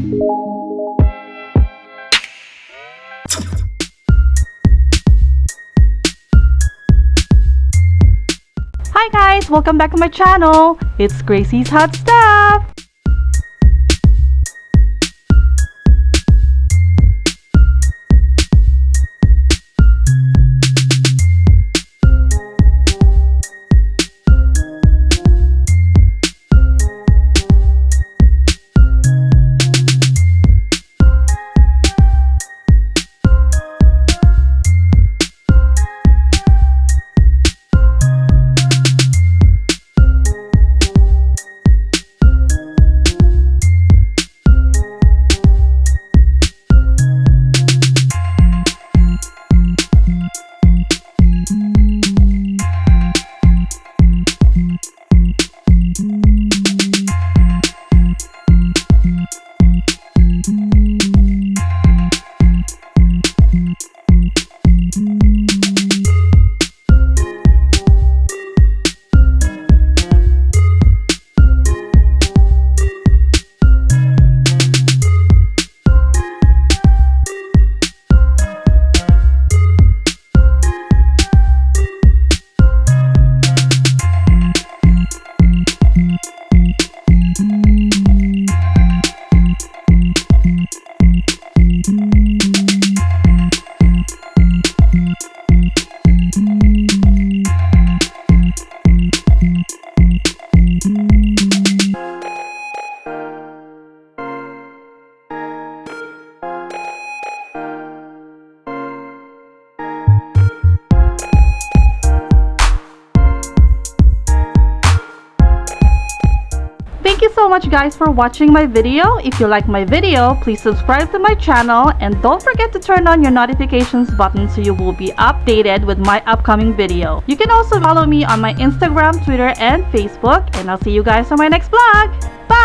Hi guys! Welcome back to my channel! It's Gracie's Hot Stuff! Thank you so much guys for watching my video. If you like my video, please subscribe to my channel and don't forget to turn on your notifications button so you will be updated with my upcoming video. You can also follow me on my Instagram, Twitter, and Facebook, and I'll see you guys on my next vlog. Bye!